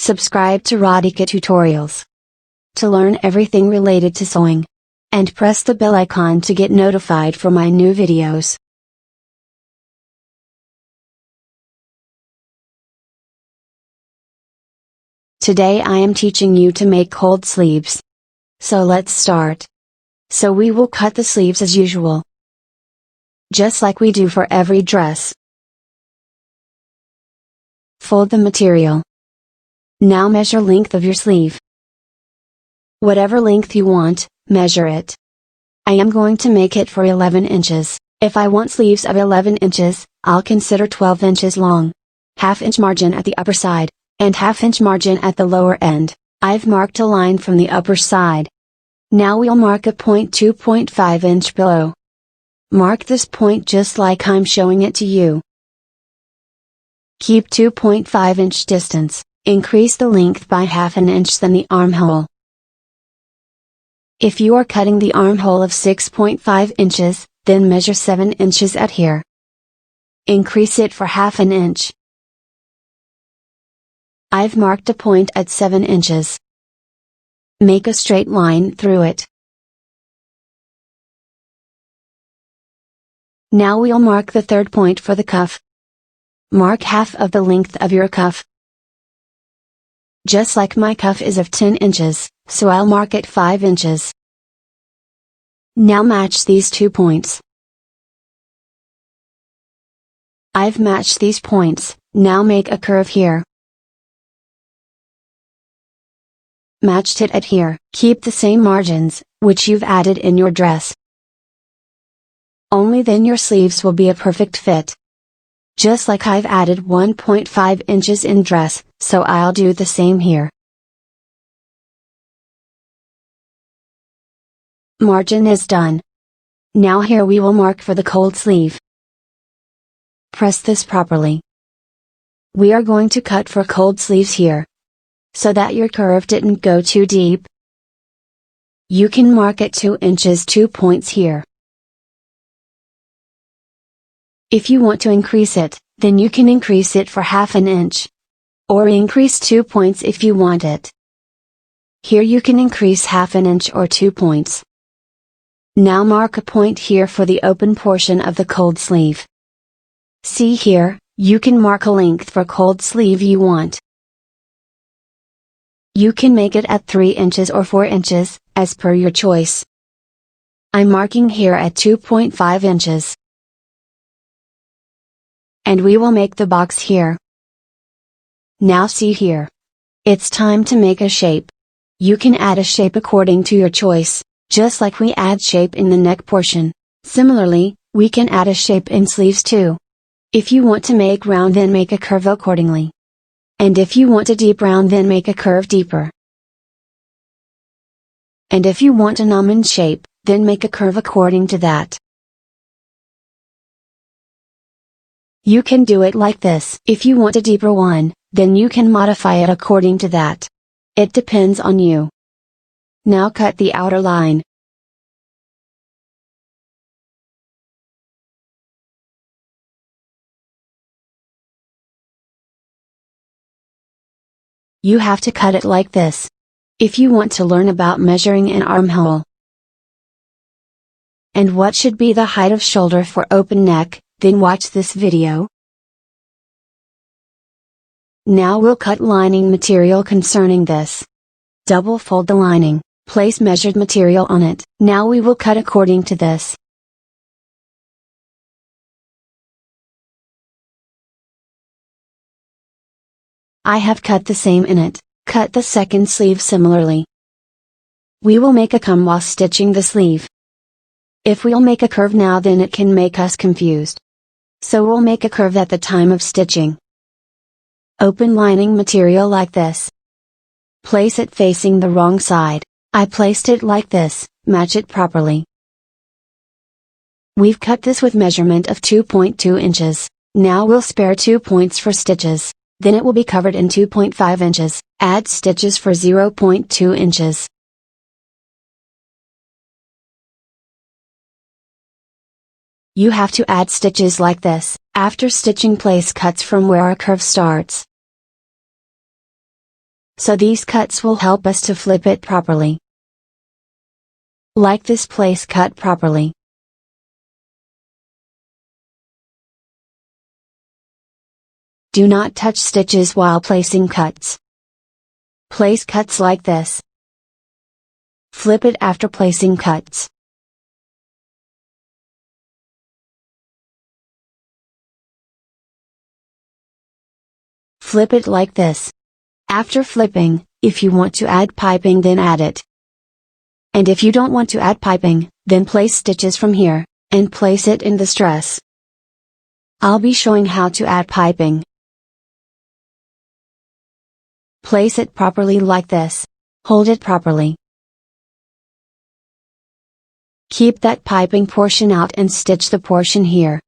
Subscribe to Radhika Tutorials to learn everything related to sewing. And press the bell icon to get notified for my new videos. Today I am teaching you to make cold sleeves. So let's start. So we will cut the sleeves as usual, just like we do for every dress. Fold the material. Now measure length of your sleeve. Whatever length you want, measure it. I am going to make it for 11 inches. If I want sleeves of 11 inches, I'll consider 12 inches long. Half-inch margin at the upper side, and half-inch margin at the lower end. I've marked a line from the upper side. Now we'll mark a point 2.5 inch below. Mark this point just like I'm showing it to you. Keep 2.5 inch distance, increase the length by half an inch than the armhole. If you are cutting the armhole of 6.5 inches, then measure 7 inches at here. Increase it for half an inch. I've marked a point at 7 inches. Make a straight line through it. Now we'll mark the third point for the cuff. Mark half of the length of your cuff. Just like my cuff is of 10 inches, so I'll mark it 5 inches. Now match these 2 points. I've matched these points, now make a curve here. Matched it at here. Keep the same margins, which you've added in your dress. Only then your sleeves will be a perfect fit. Just like I've added 1.5 inches in dress, so I'll do the same here. Margin is done. Now here we will mark for the cold sleeve. Press this properly. We are going to cut for cold sleeves here, so that your curve didn't go too deep. You can mark at 2 inches 2 points here. If you want to increase it, then you can increase it for half an inch. Or increase 2 points if you want it. Here you can increase half an inch or 2 points. Now mark a point here for the open portion of the cold sleeve. See here, you can mark a length for cold sleeve you want. You can make it at 3 inches or 4 inches, as per your choice. I'm marking here at 2.5 inches. And we will make the box here. Now see here. It's time to make a shape. You can add a shape according to your choice, just like we add shape in the neck portion. Similarly, we can add a shape in sleeves too. If you want to make round, then make a curve accordingly. And if you want a deep round, then make a curve deeper. And if you want an almond shape, then make a curve according to that. You can do it like this. If you want a deeper one, then you can modify it according to that. It depends on you. Now cut the outer line. You have to cut it like this, if you want to learn about measuring an armhole. And what should be the height of shoulder for open neck, then watch this video. Now we'll cut lining material concerning this. Double fold the lining, place measured material on it. Now we will cut according to this. I have cut the same in it. Cut the second sleeve similarly. We will make a comb while stitching the sleeve. If we'll make a curve now, then it can make us confused. So we'll make a curve at the time of stitching. Open lining material like this. Place it facing the wrong side. I placed it like this, match it properly. We've cut this with measurement of 2.2 inches. Now we'll spare 2 points for stitches. Then it will be covered in 2.5 inches, add stitches for 0.2 inches. You have to add stitches like this. After stitching, place cuts from where our curve starts. so these cuts will help us to flip it properly. Like this place cut properly. Do not touch stitches while placing cuts. Place cuts like this. Flip it after placing cuts. Flip it like this. After flipping, if you want to add piping, then add it. And if you don't want to add piping, then place stitches from here, and place it in this dress. I'll be showing how to add piping. Place it properly like this. Hold it properly. Keep that piping portion out and stitch the portion here.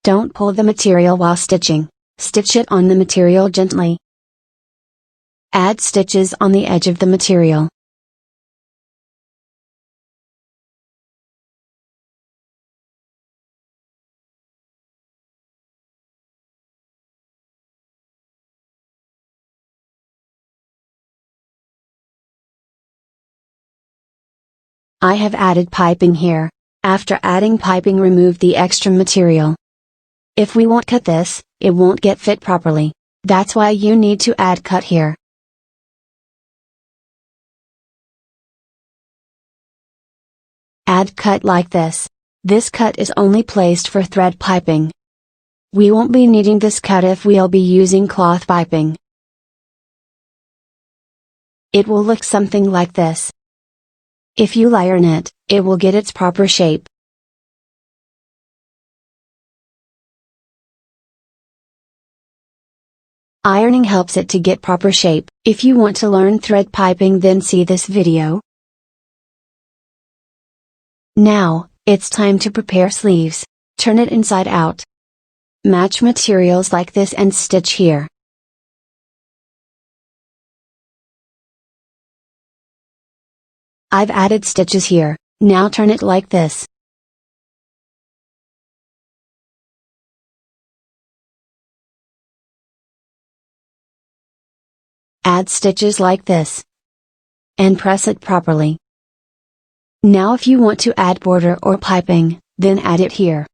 Don't pull the material while stitching, stitch it on the material gently. Add stitches on the edge of the material. I have added piping here. After adding piping, remove the extra material. If we won't cut this, it won't get fit properly. That's why you need to add cut here. Add cut like this. This cut is only placed for thread piping. We won't be needing this cut if we'll be using cloth piping. It will look something like this. If you iron it, it will get its proper shape. Ironing helps it to get proper shape. If you want to learn thread piping, then see this video. Now, it's time to prepare sleeves. Turn it inside out. Match materials like this and stitch here. I've added stitches here, now turn it like this. Add stitches like this. And press it properly. Now if you want to add border or piping, then add it here.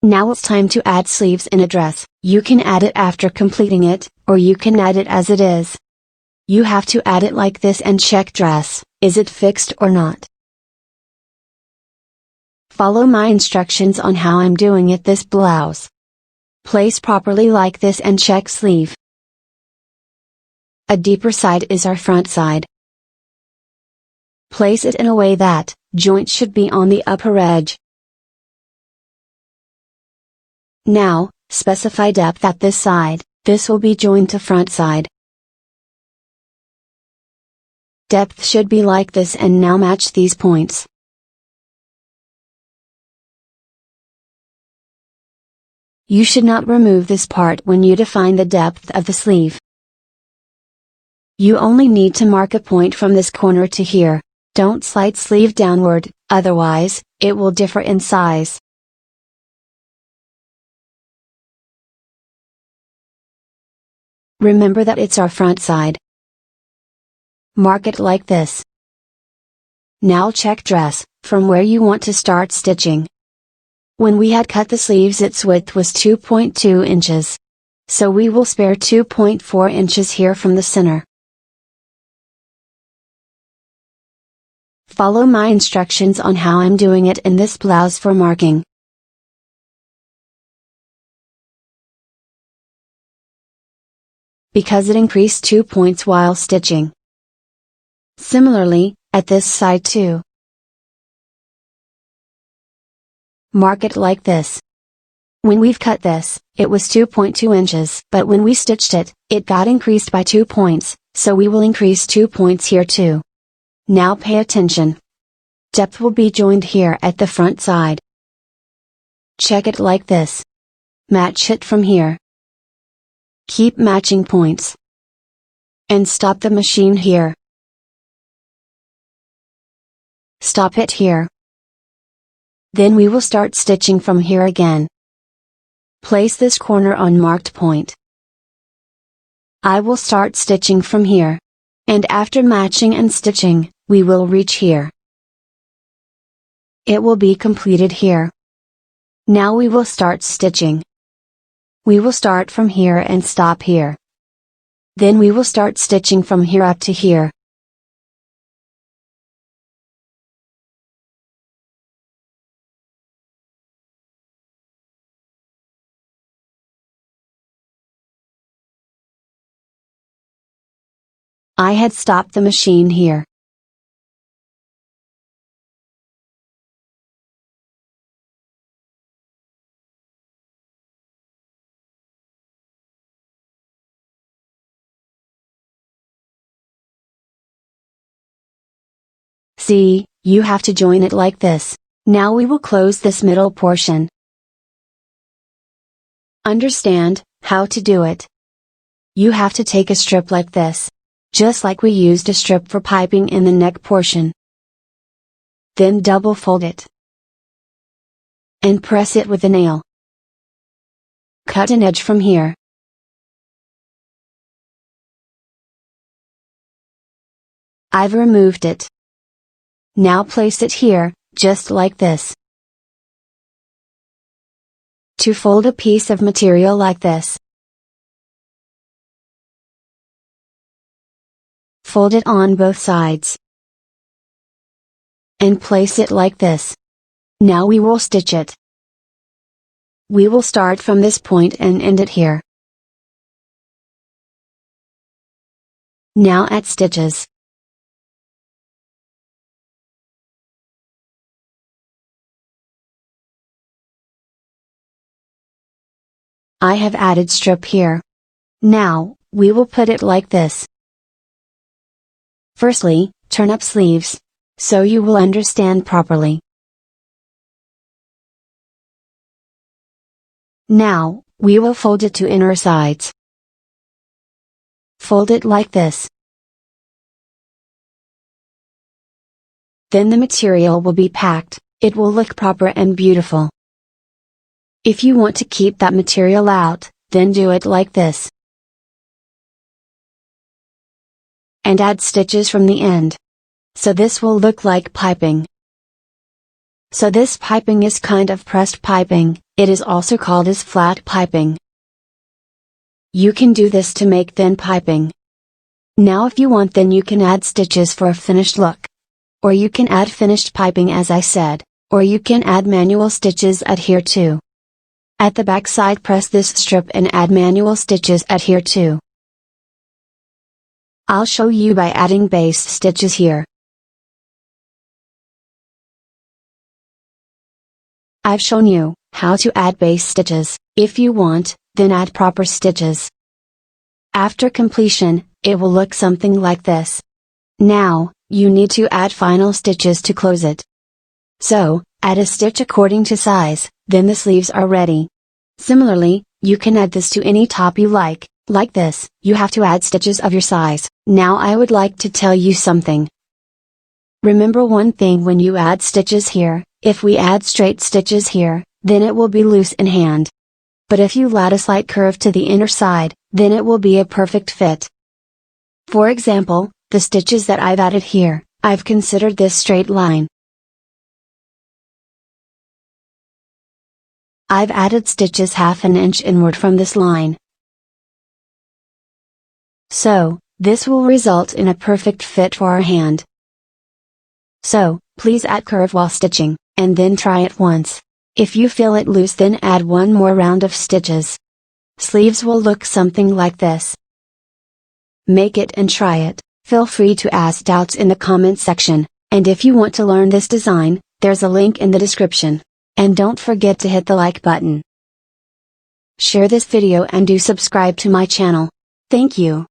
Now it's time to add sleeves in a dress. You can add it after completing it, or you can add it as it is. You have to add it like this and check dress, is it fixed or not? Follow my instructions on how I'm doing it this blouse. Place properly like this and check sleeve. A deeper side is our front side. Place it in a way that joint should be on the upper edge. Now, specify depth at this side, this will be joined to front side. Depth should be like this, and now match these points. You should not remove this part when you define the depth of the sleeve. You only need to mark a point from this corner to here. Don't slide sleeve downward, otherwise, it will differ in size. Remember that it's our front side. Mark it like this. Now check dress, from where you want to start stitching. When we had cut the sleeves, its width was 2.2 inches. So we will spare 2.4 inches here from the center. Follow my instructions on how I'm doing it in this blouse for marking. Because it increased 2 points while stitching. Similarly, at this side too. Mark it like this. When we've cut this, it was 2.2 inches, but when we stitched it, it got increased by 2 points, so we will increase 2 points here too. Now pay attention. Depth will be joined here at the front side. Check it like this. Match it from here. Keep matching points. And stop the machine here. Stop it here. Then we will start stitching from here again. Place this corner on marked point. I will start stitching from here. And after matching and stitching, we will reach here. It will be completed here. Now we will start stitching. We will start from here and stop here. Then we will start stitching from here up to here. I had stopped the machine here. See, you have to join it like this. Now we will close this middle portion. Understand how to do it. You have to take a strip like this. Just like we used a strip for piping in the neck portion. Then double fold it. And press it with a nail. Cut an edge from here. I've removed it. Now place it here, just like this. To fold a piece of material like this. Fold it on both sides. And place it like this. Now we will stitch it. We will start from this point and end it here. Now add stitches. I have added strip here. Now, we will put it like this. Firstly, turn up sleeves, so you will understand properly. Now, we will fold it to inner sides. Fold it like this. Then the material will be packed, it will look proper and beautiful. If you want to keep that material out, then do it like this. And add stitches from the end. So this will look like piping. So this piping is kind of pressed piping, it is also called as flat piping. You can do this to make thin piping. Now if you want, then you can add stitches for a finished look. Or you can add finished piping as I said, or you can add manual stitches at here too. At the back side press this strip and add manual stitches at here too. I'll show you by adding base stitches here. I've shown you how to add base stitches. If you want, then add proper stitches. After completion, it will look something like this. Now, you need to add final stitches to close it. So, add a stitch according to size, then the sleeves are ready. Similarly, you can add this to any top you like this, you have to add stitches of your size. Now I would like to tell you something. Remember one thing when you add stitches here, if we add straight stitches here, then it will be loose in hand. But if you add a slight curve to the inner side, then it will be a perfect fit. For example, the stitches that I've added here, I've considered this straight line. I've added stitches half an inch inward from this line. So, this will result in a perfect fit for our hand. So, please add curve while stitching, and then try it once. If you feel it loose, then add one more round of stitches. Sleeves will look something like this. Make it and try it. Feel free to ask doubts in the comment section, and if you want to learn this design, there's a link in the description. And don't forget to hit the like button. Share this video and do subscribe to my channel. Thank you.